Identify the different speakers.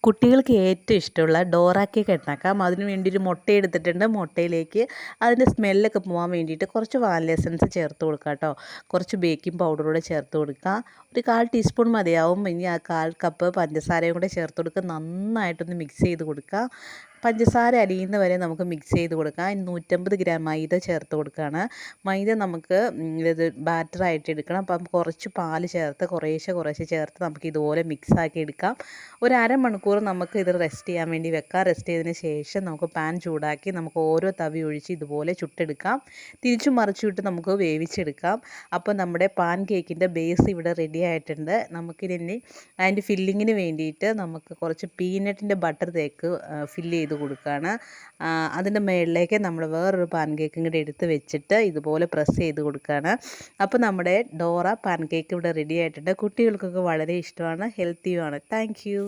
Speaker 1: കുട്ടികൾക്ക് ഏറ്റവും ഇഷ്ടമുള്ള ഡോറ കേക്ക് ഉണ്ടാക്കാം. അതിന് വേണ്ടി ഒരു മുട്ട എടുത്തിട്ടുണ്ട്. മുട്ടയിലേക്ക് അതിൻ്റെ സ്മെല്ലൊക്കെ പോകാൻ വേണ്ടിയിട്ട് കുറച്ച് വാനില എസൻസ് ചേർത്ത് കൊടുക്കുക കേട്ടോ. കുറച്ച് ബേക്കിംഗ് പൗഡർ കൂടെ ചേർത്ത് കൊടുക്കുക. ഒരു 1/4 ടീസ്പൂൺ മതിയാവും. ഇനി ആ 1/4 കപ്പ് പഞ്ചസാരയും കൂടെ ചേർത്ത് കൊടുക്കുക. നന്നായിട്ടൊന്ന് മിക്സ് ചെയ്ത് കൊടുക്കുക. പഞ്ചസാര അലിയുന്ന വരെ നമുക്ക് മിക്സ് ചെയ്ത് കൊടുക്കാം. 150 ഗ്രാം മൈദ ചേർത്ത് കൊടുക്കുകയാണ്. മൈദ നമുക്ക് ഇത് ബാറ്ററായിട്ട് എടുക്കണം. അപ്പം കുറച്ച് പാൽ ചേർത്ത് കുറേശ്ശെ ചേർത്ത് നമുക്ക് ഇതുപോലെ മിക്സാക്കി എടുക്കാം. ഒരു അരമണിക്കൂർ നമുക്ക് ഇത് റെസ്റ്റ് ചെയ്യാൻ വേണ്ടി വെക്കാം. റെസ്റ്റ് ചെയ്തതിന് ശേഷം നമുക്ക് പാൻ ചൂടാക്കി നമുക്ക് ഓരോ തവി ഒഴിച്ച് ഇതുപോലെ ചുട്ടെടുക്കാം. തിരിച്ചും മറിച്ചു വിട്ട് നമുക്ക് വേവിച്ചെടുക്കാം. അപ്പോൾ നമ്മുടെ പാൻ കേക്കിൻ്റെ ബേസ് ഇവിടെ റെഡി ആയിട്ടുണ്ട്. നമുക്കിനി അതിൻ്റെ ഫില്ലിങ്ങിന് വേണ്ടിയിട്ട് നമുക്ക് കുറച്ച് പീനട്ടിൻ്റെ ബട്ടർ ഫില്ല് ചെയ്ത് കൊടുക്കുകയാണ്. അതിൻ്റെ മുകളിലേക്ക് നമ്മൾ വേറൊരു പാൻ കേക്കും കൂടി എടുത്ത് വെച്ചിട്ട് ഇതുപോലെ പ്രസ് ചെയ്ത് കൊടുക്കുകയാണ്. അപ്പോൾ നമ്മുടെ ഡോറ പാൻ കേക്ക് ഇവിടെ റെഡി ആയിട്ടുണ്ട്. കുട്ടികൾക്കൊക്കെ വളരെ ഇഷ്ടമാണ്, ഹെൽത്തിയുമാണ്. Thank you.